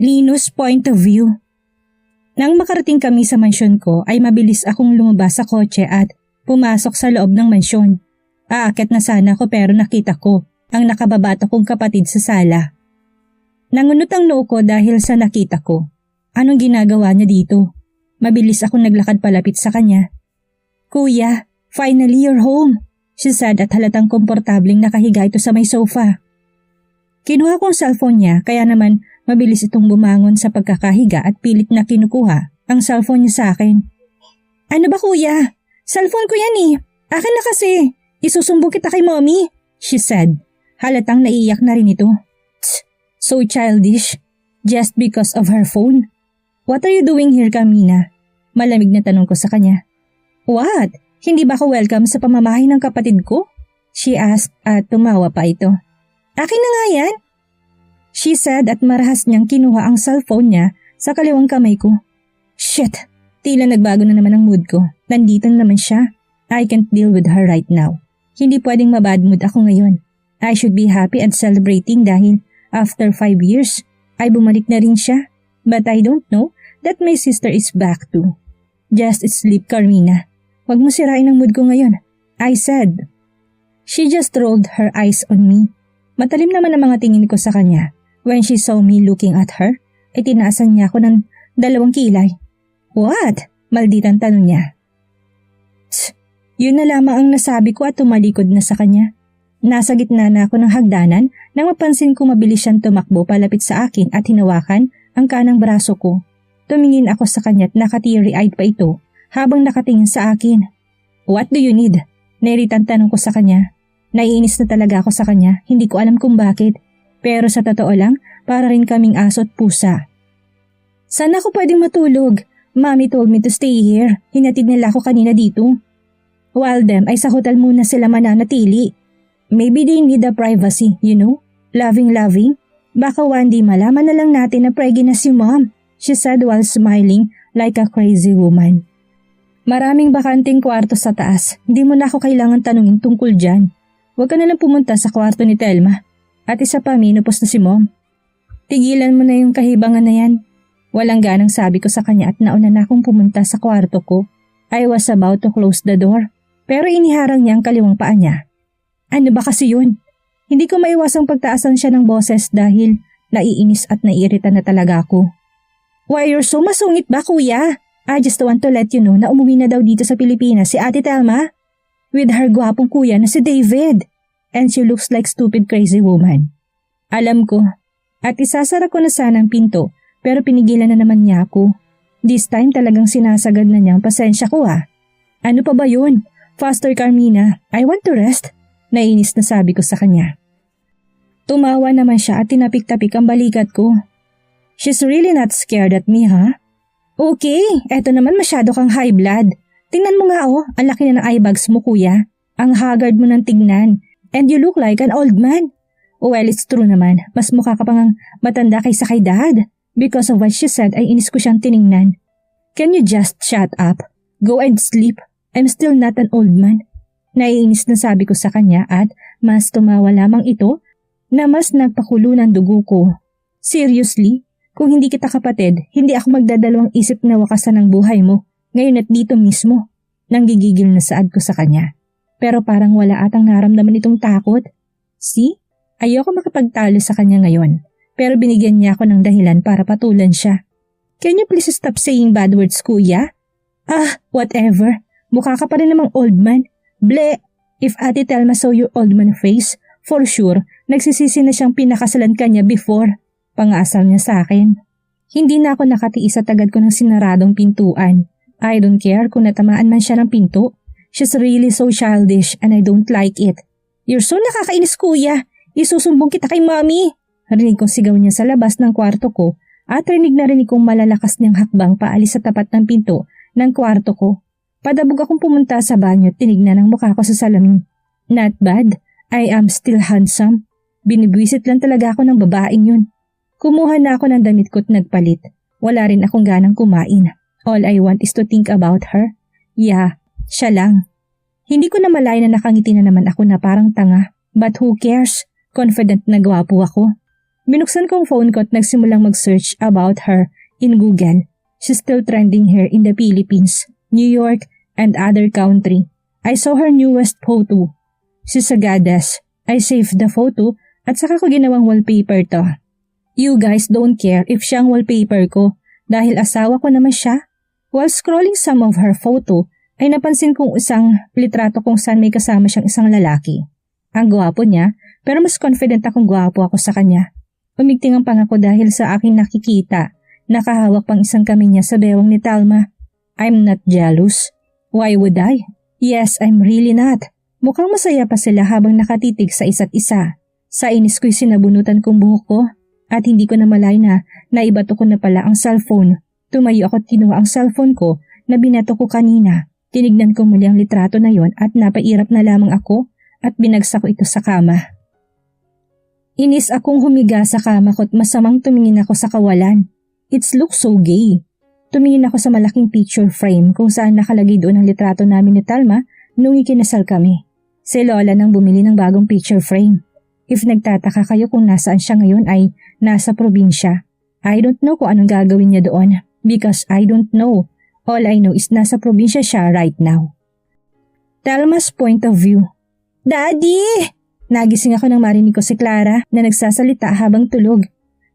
Linus point of view. Nang makarating kami sa mansyon ko ay mabilis akong lumabas sa kotse at pumasok sa loob ng mansyon. Aakyat na sana ako pero nakita ko ang nakababato kong kapatid sa sala. Nangunot ang noo ko dahil sa nakita ko. Anong ginagawa niya dito? Mabilis akong naglakad palapit sa kanya. Kuya, finally you're home, she said at halatang komportabling nakahiga ito sa may sofa. Kinuha ko ang cellphone niya kaya naman mabilis itong bumangon sa pagkakahiga at pilit na kinukuha ang cellphone niya sa akin. Ano ba kuya? Cellphone ko yan eh. Akin na kasi. Isusumbong kita kay mommy, she said. Halatang naiiyak na rin ito. Tsk, so childish. Just because of her phone. What are you doing here, Carmina? Malamig na tanong ko sa kanya. What? Hindi ba ako welcome sa pamamahay ng kapatid ko? She asked at tumawa pa ito. Akin na nga yan, she said at marahas niyang kinuha ang cellphone niya sa kaliwang kamay ko. Shit, tila nagbago na naman ang mood ko. Nandito na naman siya. I can't deal with her right now. Hindi pwedeng mabad mood ako ngayon. I should be happy and celebrating dahil after 5 years ay bumalik na rin siya. But I don't know that my sister is back too. Just sleep, Carmina. Huwag mo sirain ang mood ko ngayon, I said. She just rolled her eyes on me. Matalim naman ang mga tingin ko sa kanya. When she saw me looking at her, ay tinaasan niya ako ng 2 kilay. What? Malditang tanong niya. Tsk, yun na lamang ang nasabi ko at tumalikod na sa kanya. Nasa gitna na ako ng hagdanan nang mapansin ko mabilis siyang tumakbo palapit sa akin at hinawakan ang kanang braso ko. Tumingin ako sa kanya at nakatiri-eyed pa ito habang nakatingin sa akin. What do you need? Nairitan tanong ko sa kanya. Naiinis na talaga ako sa kanya, hindi ko alam kung bakit. Pero sa totoo lang, para rin kaming aso at pusa. Saan ako pwedeng matulog? Mommy told me to stay here. Hinatid nila ako kanina dito. While them ay sa hotel muna sila mananatili. Maybe they need the privacy, you know? Loving. Baka one day malaman na lang natin na pregnant na si mom, she said while smiling like a crazy woman. Maraming bakanting kwarto sa taas. Hindi mo na ako kailangan tanungin tungkol dyan. Huwag ka na lang pumunta sa kwarto ni Telma. At isa pa, menopause na si mom. Tigilan mo na yung kahibangan na yan. Walang ganang sabi ko sa kanya at nauna na akong pumunta sa kwarto ko. I was about to close the door. Pero iniharang niya ang kaliwang paa niya. Ano ba kasi yun? Hindi ko maiwasang pagtaasan siya ng boses dahil naiinis at naiirita na talaga ako. Why, you're so masungit ba, kuya? I just want to let you know na umuwi na daw dito sa Pilipinas si Ate Telma with her gwapong kuya na si David. And she looks like stupid crazy woman. Alam ko. At isasara ko na sana ang pinto pero pinigilan na naman niya ako. This time talagang sinasagad na niyang pasensya ko ah. Ano pa ba yun? Faster, Carmina. I want to rest. Nainis na sabi ko sa kanya. Tumawa naman siya at tinapik-tapik ang balikat ko. She's really not scared at me, ha? Okay, eto naman masyado kang high blood. Tingnan mo nga oh, ang laki na ng eye bags mo kuya. Ang haggard mo ng tingnan. And you look like an old man. Well, it's true naman. Mas mukha ka pang matanda kaysa kay dad. Because of what she said ay inis ko siyang tiningnan. Can you just shut up? Go and sleep. I'm still not an old man. Naiinis na sabi ko sa kanya at mas tumawa lamang ito na mas nagpakulo ng dugo ko. Seriously? Kung hindi kita kapatid, hindi ako magdadalawang isip na wakasan ng buhay mo. Ngayon at dito mismo. Nanggigigil na saad ko sa kanya. Pero parang wala atang naramdaman itong takot. See? Ayoko makapagtalo sa kanya ngayon. Pero binigyan niya ako ng dahilan para patulan siya. Can you please stop saying bad words, kuya? Ah, whatever. Mukha ka pa rin namang old man. Ble! If Ate Telma saw your old man face, for sure, nagsisisi na siyang pinakasalan ka niya before. Pangasal niya sa akin. Hindi na ako nakatiis at agad ko ng sinaradong pintuan. I don't care kung natamaan man siya ng pinto. She's really so childish and I don't like it. You're so nakakainis, kuya. Isusumbong kita kay mommy. Rinig kong sigaw niya sa labas ng kwarto ko at rinig na rinig kong malalakas niyang hakbang paalis sa tapat ng pinto ng kwarto ko. Padabog akong pumunta sa banyo at tinignan ang mukha ko sa salamin. Not bad. I am still handsome. Binibwisit lang talaga ako ng babaeng yun. Kumuha na ako ng damit ko at nagpalit. Wala rin akong ganang kumain. All I want is to think about her. Yeah, siya lang. Hindi ko na malay na nakangiti na naman ako na parang tanga. But who cares? Confident na gwapo ako. Binuksan ko ang phone ko at nagsimulang mag-search about her in Google. She's still trending here in the Philippines, New York, and other country. I saw her newest photo. She's a goddess. I saved the photo at saka ko ginawang wallpaper to. You guys don't care if siyang wallpaper ko dahil asawa ko naman siya. While scrolling some of her photo, ay napansin kong isang litrato kung saan may kasama siyang isang lalaki. Ang gwapo niya, pero mas confident akong gwapo ako sa kanya. Umigting ang panga ko dahil sa aking nakikita. Nakahawak pang isang kamay niya sa bewang ni Talma. I'm not jealous. Why would I? Yes, I'm really not. Mukhang masaya pa sila habang nakatitig sa isa't isa. Sa inis ko'y sinabunutan kong buhok ko at hindi ko na malay na naibato ko na pala ang cellphone. Tumayo ako at kinuha ang cellphone ko na binato ko kanina. Tinignan ko muli ang litrato na yon at napairap na lamang ako at binagsak ko ito sa kama. Inis akong humiga sa kama ko at masamang tumingin ako sa kawalan. It looks so gay. Tumingin ako sa malaking picture frame kung saan nakalagay doon ang litrato namin ni Talma nung ikinasal kami. Si Lola nang bumili ng bagong picture frame. If nagtataka kayo kung nasaan siya ngayon ay nasa probinsya. I don't know kung anong gagawin niya doon because I don't know. All I know is nasa probinsya siya right now. Talma's point of view. Daddy! Nagising ako nang marinig ko si Clara na nagsasalita habang tulog.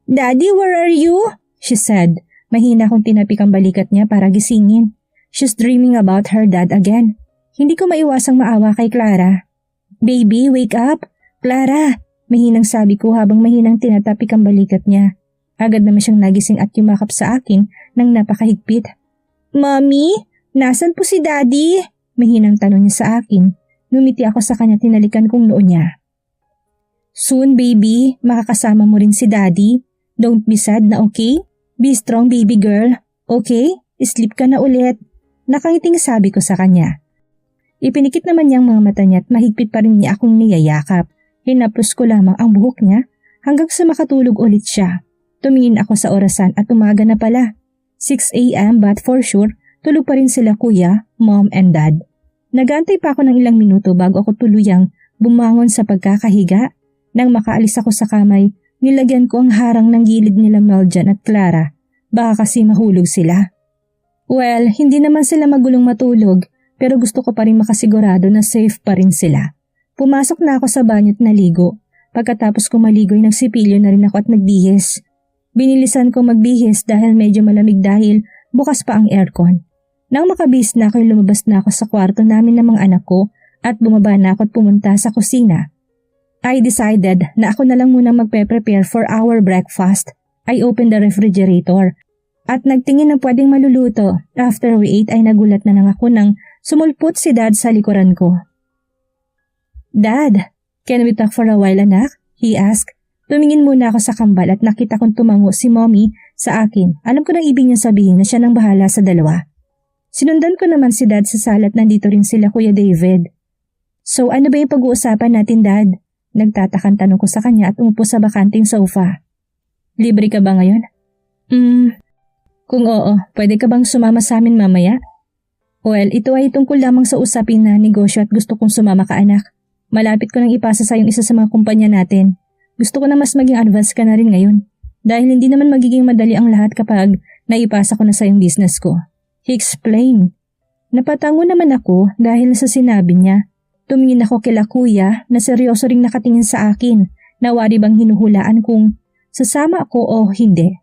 Daddy, where are you? She said. Mahina kong tinapik ang balikat niya para gisingin. She's dreaming about her dad again. Hindi ko maiwasang maawa kay Clara. Baby, wake up! Clara! Mahinang sabi ko habang mahinang tinatapik ang balikat niya. Agad naman siyang nagising at yumakap sa akin nang napakahigpit. Mommy, nasan po si Daddy? Mahinang tanong niya sa akin. Numiti ako sa kanya, tinalikan kong noo niya. Soon baby, makakasama mo rin si Daddy. Don't be sad na, okay? Be strong baby girl, okay? Sleep ka na ulit. Nakangiting sabi ko sa kanya. Ipinikit naman niyang mga mata niya at mahigpit pa rin niya akong niyayakap. Hinaplos ko lamang ang buhok niya hanggang sa makatulog ulit siya. Tumingin ako sa orasan at umaga na pala. 6 a.m. but for sure, tulog pa rin sila kuya, mom and dad. Nagantay pa ako ng ilang minuto bago ako tuluyang bumangon sa pagkakahiga. Nang makaalis ako sa kamay, nilagyan ko ang harang ng gilid nila Meljan at Clara. Baka kasi mahulog sila. Well, hindi naman sila magulong matulog pero gusto ko pa rin makasigurado na safe pa rin sila. Pumasok na ako sa banyo at naligo. Pagkatapos ko maligo ay nagsipilyo na rin ako at nagbihis. Binilisan ko magbihis dahil medyo malamig dahil bukas pa ang aircon. Nang makabihis na ako, lumabas na ako sa kwarto namin ng mga anak ko at bumaba na ako at pumunta sa kusina. I decided na ako na lang muna magpe-prepare for our breakfast. I opened the refrigerator at nagtingin ng pwedeng maluluto. After we ate ay nagulat na lang ako nang sumulpot si Dad sa likuran ko. Dad, can we talk for a while anak? He asked. Tumingin muna ako sa kambal at nakita kong tumango si Mommy sa akin. Alam ko na ibig niya sabihin na siya nang bahala sa dalawa. Sinundan ko naman si Dad sa sala at nandito rin sila Kuya David. So ano ba yung pag-uusapan natin Dad? Nagtatakan tanong ko sa kanya at umupo sa bakanting sofa. Libre ka ba ngayon? Kung oo, pwede ka bang sumama sa amin mamaya? Well, ito ay tungkol lamang sa usapin na negosyo at gusto kong sumama ka anak. Malapit ko nang ipasa sa yung isa sa mga kumpanya natin. Gusto ko na mas maging advance ka na rin ngayon. Dahil hindi naman magiging madali ang lahat kapag naipasa ko na sa yung business ko. He explained. Napatango naman ako dahil sa sinabi niya. Tumingin ako kila kuya na seryoso ring nakatingin sa akin. Nawari bang hinuhulaan kung sasama ako o hindi.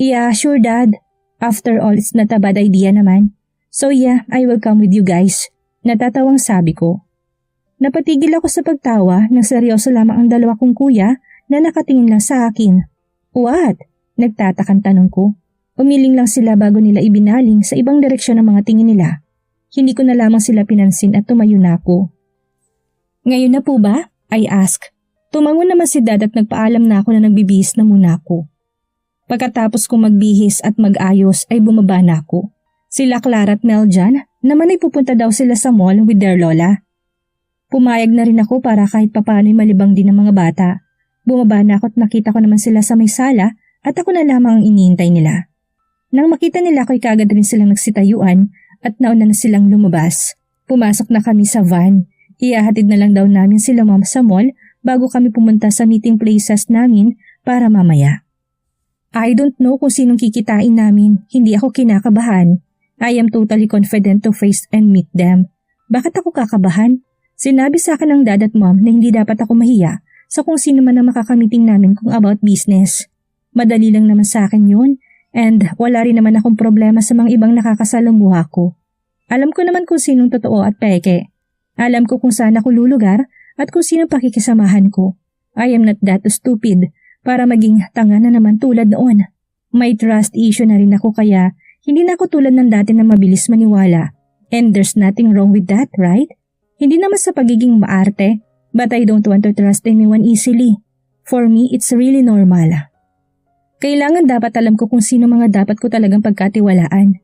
Yeah, sure Dad. After all, it's not a bad idea naman. So yeah, I will come with you guys. Natatawang sabi ko. Napatigil ako sa pagtawa nang seryoso lamang ang dalawa kong kuya na nakatingin lang sa akin. What? Nagtatakan tanong ko. Umiling lang sila bago nila ibinaling sa ibang direksyon ng mga tingin nila. Hindi ko na lamang sila pinansin at tumayo na ako. Ngayon na po ba? I asked. Tumango naman si Dad at nagpaalam na ako na nagbibihis na muna ako. Pagkatapos kong magbihis at mag-ayos ay bumaba na ako. Sila Clara at Meljan naman ay pupunta daw sila sa mall with their lola. Pumayag na rin ako para kahit papano'y malibang din ng mga bata. Bumaba na ako at nakita ko naman sila sa may sala at ako na lamang ang iniintay nila. Nang makita nila ako'y kagad rin silang nagsitayuan at nauna na silang lumabas. Pumasok na kami sa van. Ihahatid na lang daw namin sila mom sa mall bago kami pumunta sa meeting places namin para mamaya. I don't know kung sinong kikitain namin. Hindi ako kinakabahan. I am totally confident to face and meet them. Bakit ako kakabahan? Sinabi sa akin ng dad at mom na hindi dapat ako mahiya sa kung sino man ang makakamiting namin kung about business. Madali lang naman sa akin yun and wala rin naman akong problema sa mga ibang nakakasalamuha ko. Alam ko naman kung sinong totoo at peke. Alam ko kung saan ako lulugar at kung sino pakikisamahan ko. I am not that stupid para maging tanga na naman tulad noon. May trust issue na rin ako kaya hindi na ako tulad ng dati na mabilis maniwala. And there's nothing wrong with that, right? Hindi naman sa pagiging maarte, but I don't want to trust anyone easily. For me, it's really normal. Kailangan dapat alam ko kung sino mga dapat ko talagang pagkatiwalaan.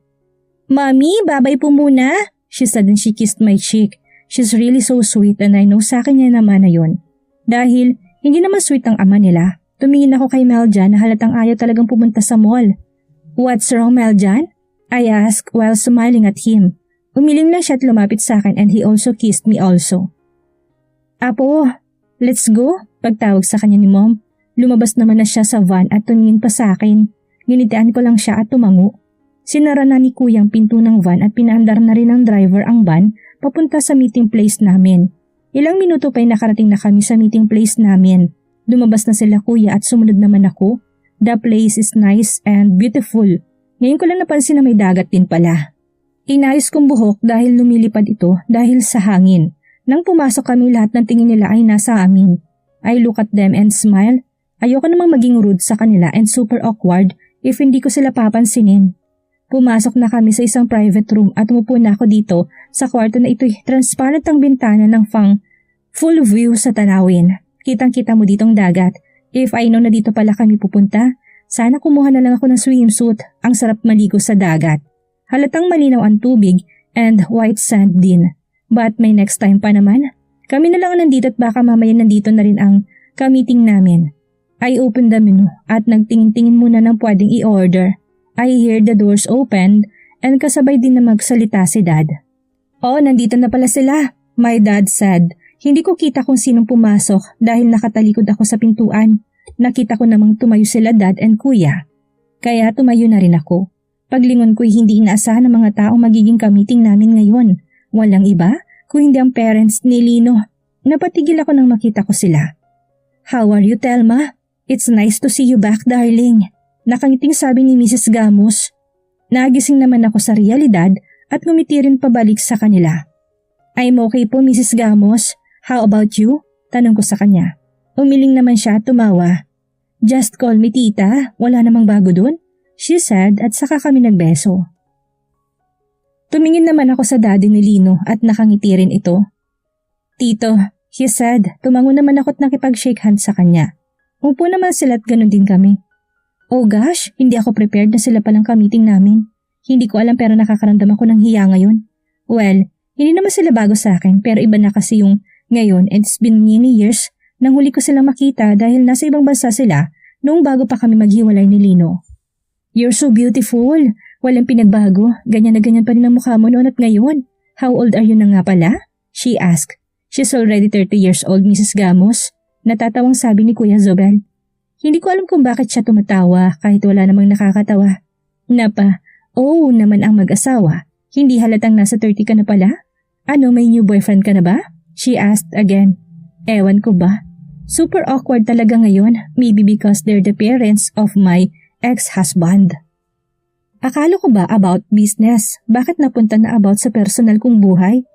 Mommy, babay po muna, she said and she kissed my cheek. She's really so sweet and I know sa akin niya naman na yun. Dahil hindi naman sweet ang ama nila. Tumingin ako kay Meljan na halatang ayaw talagang pumunta sa mall. What's wrong, Meljan? I asked while smiling at him. Umiling lang siya at lumapit sa akin and he also kissed me also. Apo, let's go, pagtawag sa kanya ni Mom. Lumabas naman na siya sa van at tumingin pa sa akin. Ginitian ko lang siya at tumango. Sinara na ni Kuya ang pinto ng van at pinaandar na rin ng driver ang van papunta sa meeting place namin. Ilang minuto pa'y nakarating na kami sa meeting place namin. Lumabas na sila Kuya at sumunod naman ako. The place is nice and beautiful. Ngayon ko lang napansin na may dagat din pala. Inayos kong buhok dahil lumilipad ito dahil sa hangin. Nang pumasok kami lahat ng tingin nila ay nasa amin. I look at them and smile. Ayoko namang maging rude sa kanila and super awkward if hindi ko sila papansinin. Pumasok na kami sa isang private room at umupo na ako dito sa kwarto na ito'y transparent ang bintana ng full view sa tanawin. Kitang-kita mo ditong dagat. If I know na dito pala kami pupunta, sana kumuha na lang ako ng swimsuit. Ang sarap maligo sa dagat. Halatang malinaw ang tubig and white sand din. But may next time pa naman. Kami na lang nandito at baka mamaya nandito na rin ang ka-meeting namin. I opened the menu at nagtingin-tingin muna ng pwedeng i-order. I hear the doors opened and kasabay din na magsalita si Dad. Oh, nandito na pala sila, my dad said. Hindi ko kita kung sinong pumasok dahil nakatalikod ako sa pintuan. Nakita ko namang tumayo sila Dad and Kuya. Kaya tumayo na rin ako. Paglingon ko'y hindi inaasahan ng mga taong magiging ka-meeting namin ngayon. Walang iba kung hindi ang parents ni Lino. Napatigil ako nang makita ko sila. How are you, Telma? It's nice to see you back, darling. Nakangiting sabi ni Mrs. Gamos. Nagising naman ako sa realidad at ngumiti rin pabalik sa kanila. I'm okay po, Mrs. Gamos. How about you? Tanong ko sa kanya. Umiling naman siya at tumawa. Just call me tita, wala namang bago dun, she said at saka kami nagbeso. Tumingin naman ako sa daddy ni Lino at nakangiti rin ito. Tito, he said, tumango naman ako at nakipag-shake hands sa kanya. Upo naman sila at ganun din kami. Oh gosh, hindi ako prepared na sila palang ka-meeting namin. Hindi ko alam pero nakakaramdam ako ng hiya ngayon. Well, hindi naman sila bago sa akin pero iba na kasi yung ngayon and it's been many years nang huli ko silang makita dahil nasa ibang bansa sila noong bago pa kami maghiwalay ni Lino. You're so beautiful. Walang pinagbago. Ganyan na ganyan pa rin ang mukha mo noon at ngayon. How old are you na nga pala? She asked. She's already 30 years old, Mrs. Gamos. Natatawang sabi ni Kuya Zobel. Hindi ko alam kung bakit siya tumatawa kahit wala namang nakakatawa. Oh naman ang mag-asawa. Hindi halatang nasa 30 ka na pala? Ano, may new boyfriend ka na ba? She asked again. Ewan ko ba? Super awkward talaga ngayon, maybe because they're the parents of my ex-husband. Akala ko ba about business? Bakit napunta na about sa personal kong buhay?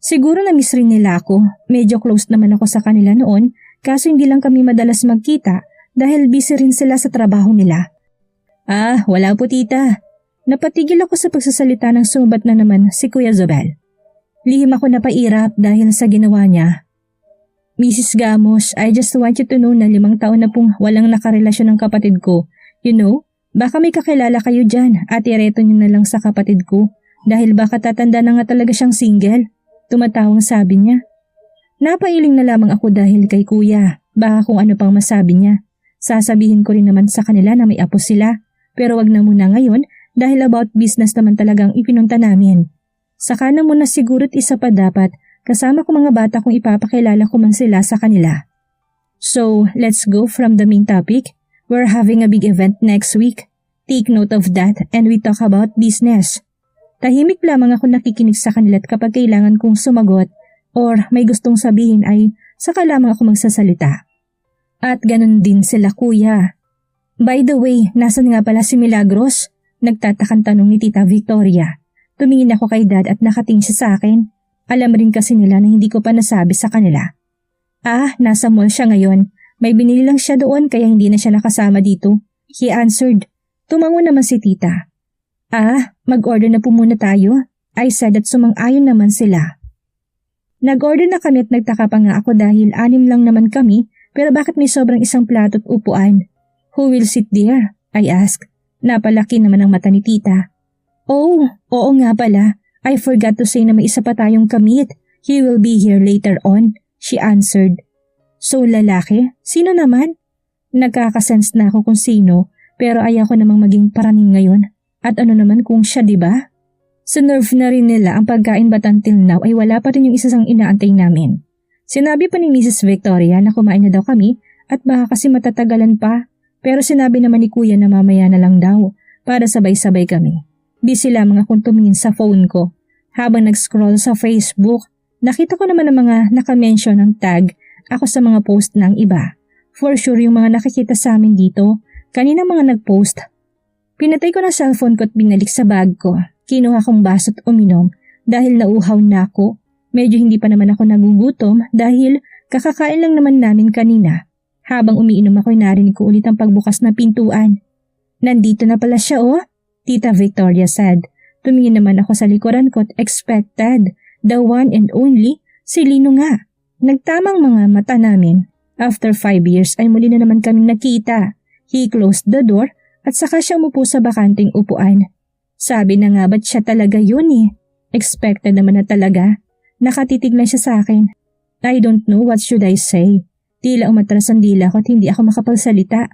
Siguro na-miss rin nila ako. Medyo close naman ako sa kanila noon, kaso hindi lang kami madalas magkita dahil busy rin sila sa trabaho nila. Wala po tita. Napatigil ako sa pagsasalita ng sumabat na naman si Kuya Zobel. Lihim ako napairap dahil sa ginawa niya. Mrs. Gamos, I just want you to know na 5 taon na pong walang nakarelasyon ng kapatid ko. You know, baka may kakilala kayo dyan at ireto niyo na lang sa kapatid ko dahil baka tatanda na nga talaga siyang single. Tumatawang sabi niya. Napailing na lamang ako dahil kay Kuya. Baka kung ano pang masabi niya. Sasabihin ko rin naman sa kanila na may apo sila. Pero wag na muna ngayon dahil about business naman talagang ipinunta namin. Saka na muna siguro't isa pa dapat kasama ko mga bata kung ipapakilala ko man sila sa kanila. So, let's go from the main topic. We're having a big event next week. Take note of that and we talk about business. Tahimik lamang ako nakikinig sa kanila at kapag kailangan kong sumagot or may gustong sabihin ay saka lamang ako magsasalita. At ganun din sila kuya. By the way, nasan nga pala si Milagros? Nagtatakang tanong ni Tita Victoria. Tumingin ako kay Dad at nakatingin siya sa akin. Alam rin kasi nila na hindi ko pa nasabi sa kanila. Nasa mall siya ngayon. May binili lang siya doon kaya hindi na siya nakasama dito. He answered. Tumango naman si Tita. Mag-order na po muna tayo. I said at sumang-ayon naman sila. Nag-order na kami at nagtaka pa nga ako dahil 6 lang naman kami pero bakit may sobrang isang plato at upuan? Who will sit there? I asked. Napalaki naman ang mata ni Tita. Oh, oo nga pala. I forgot to say na may isa pa tayong kamit. He will be here later on, she answered. So lalaki? Sino naman? Nagkakasense na ako kung sino pero ayoko namang maging paraning ngayon. At ano naman kung siya, diba? Sa nerve na rin nila ang pagkain but until now ay wala pa rin yung isa sang inaantay namin. Sinabi pa ni Mrs. Victoria na kumain na daw kami at baka kasi matatagalan pa. Pero sinabi naman ni Kuya na mamaya na lang daw para sabay-sabay kami. Busy lamang akong tumingin sa phone ko. Habang nag-scroll sa Facebook, nakita ko naman ang mga nakamention ng tag ako sa mga post ng iba. For sure yung mga nakikita sa amin dito, kanina mga nag-post. Pinatay ko na cellphone ko at binalik sa bag ko. Kinuha kong baso at uminom dahil nauhaw na ako. Medyo hindi pa naman ako nagugutom dahil kakakain lang naman namin kanina. Habang umiinom ako'y narinig ko ulit ang pagbukas ng pintuan. Nandito na pala siya Tita Victoria said. Tumingin naman ako sa likuran ko at expected. The one and only, si Lino nga. Nagtamang mga mata namin. After 5 years ay muli na naman kaming nakita. He closed the door at saka siya umupo sa bakanting upuan. Sabi na nga ba't siya talaga yun Expected naman na talaga. Nakatitig lang siya sa akin. I don't know what should I say. Tila umatras ang dila ko at hindi ako makapagsalita.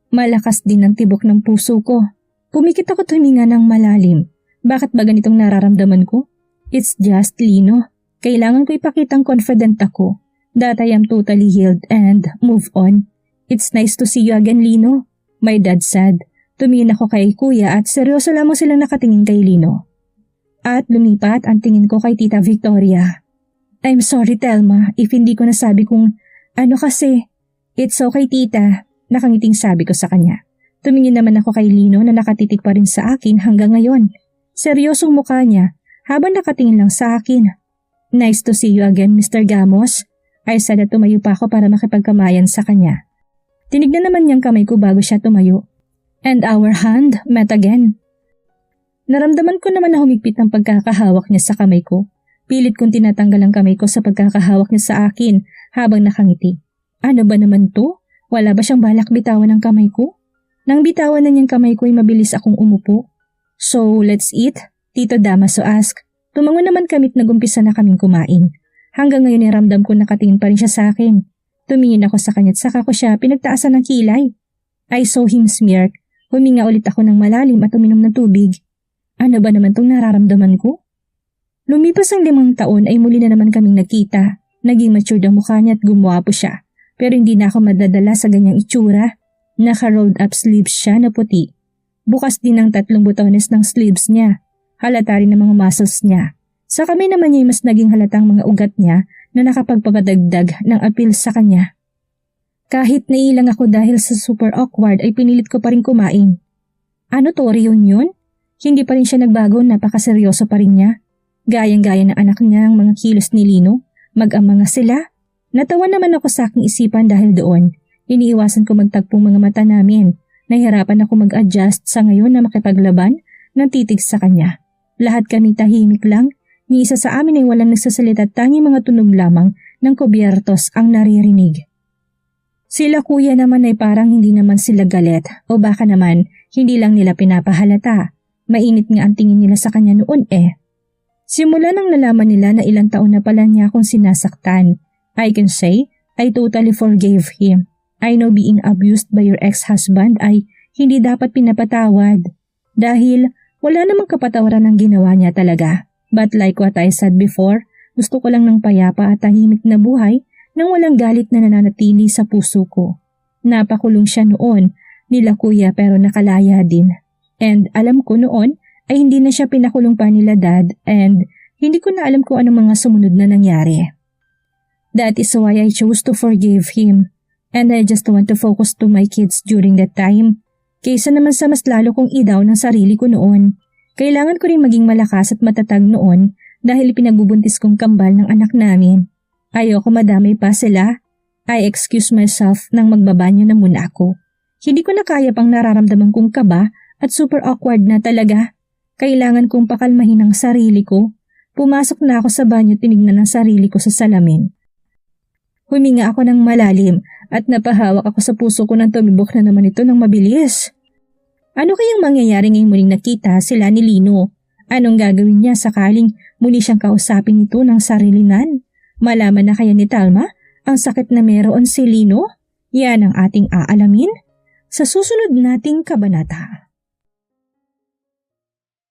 Malakas din ang tibok ng puso ko. Pumikit ako tuminga ng malalim. Bakit ba ganitong nararamdaman ko? It's just Lino. Kailangan ko ipakitang confident ako that I am totally healed and move on. It's nice to see you again, Lino. My dad said. Tumingin ako kay Kuya at seryoso lamang silang nakatingin kay Lino. At lumipat ang tingin ko kay Tita Victoria. I'm sorry, Telma, if hindi ko nasabi kung ano kasi. It's okay, Tita. Nakangiting sabi ko sa kanya. Tumingin naman ako kay Lino na nakatitig pa rin sa akin hanggang ngayon. Seryosong mukha niya habang nakatingin lang sa akin. Nice to see you again, Mr. Gamos. I said at tumayo pa ako para makipagkamayan sa kanya. Tinignan naman niyang kamay ko bago siya tumayo. And our hand met again. Naramdaman ko naman na humigpit ang pagkakahawak niya sa kamay ko. Pilit kong tinatanggal ang kamay ko sa pagkakahawak niya sa akin habang nakangiti. Ano ba naman to? Wala ba siyang balak bitawan ng kamay ko? Nang bitawan na niyang kamay ko ay mabilis akong umupo. So, let's eat? Tito Damaso asked. Tumango naman kami't nagumpisa na kaming kumain. Hanggang ngayon ay ramdam ko nakatingin pa rin siya sa akin. Tumingin ako sa kanya at saka ko siya pinagtaasan ng kilay. I saw him smirk. Huminga ulit ako ng malalim at uminom ng tubig. Ano ba naman tong nararamdaman ko? Lumipas ang 5 taon ay muli na naman kaming nakita. Naging matured ang mukha niya at gumwapo siya. Pero hindi na ako madadala sa ganyang itsura. Naka-rolled up sleeves siya na puti. Bukas din ang 3 butones ng sleeves niya. Halata rin ang mga muscles niya. Sa kamay naman niya ay mas naging halatang mga ugat niya na nakapagpapadagdag ng appeal sa kanya. Kahit nailang ako dahil sa super awkward ay pinilit ko pa rin kumain. Ano to, reunion? Hindi pa rin siya nagbago, napakaseryoso pa rin niya. Gayang-gaya ng anak niya ang mga kilos ni Lino. Mag-ama nga sila. Natawa naman ako sa aking isipan dahil doon. Iniiwasan ko magtagpong mga mata namin. Nahihirapan ako mag-adjust sa ngayon na makipaglaban ng titig sa kanya. Lahat kami tahimik lang. Ni isa sa amin ay walang nagsasalita at tanging mga tunog lamang ng kubyertos ang naririnig. Sila kuya naman ay parang hindi naman sila galit o baka naman hindi lang nila pinapahalata. Mainit nga ang tingin nila sa kanya noon Simula nang nalaman nila na ilang taon na pala niya akong sinasaktan, I can say I totally forgave him. I know being abused by your ex-husband ay hindi dapat pinapatawad dahil wala namang kapatawaran ang ginawa niya talaga. But like what I said before, gusto ko lang ng payapa at tahimik na buhay nang walang galit na nananatili sa puso ko. Napakulong siya noon nila kuya pero nakalaya din. And alam ko noon ay hindi na siya pinakulong pa nila dad and hindi ko na alam kung anong mga sumunod na nangyari. That is why I chose to forgive him and I just want to focus to my kids during that time. Kaysa naman sa mas lalo kong idaw ng sarili ko noon. Kailangan ko rin maging malakas at matatag noon dahil pinagbubuntis kong kambal ng anak namin. Ayoko madamay pa sila. I excuse myself nang magbabanyo na muna ako. Hindi ko na kaya pang nararamdaman kong kaba at super awkward na talaga. Kailangan kong pakalmahin ang sarili ko. Pumasok na ako sa banyo, tinignan ang sarili ko sa salamin. Huminga ako ng malalim at napahawak ako sa puso ko nang tumibok na naman ito ng mabilis. Ano kayang mangyayari ngayong muling nakita sila ni Lino? Anong gagawin niya sakaling muli siyang kausapin ito ng sarilinan? Malaman na kaya ni Talma ang sakit na meron si Lino? Yan ang ating aalamin sa susunod nating kabanata.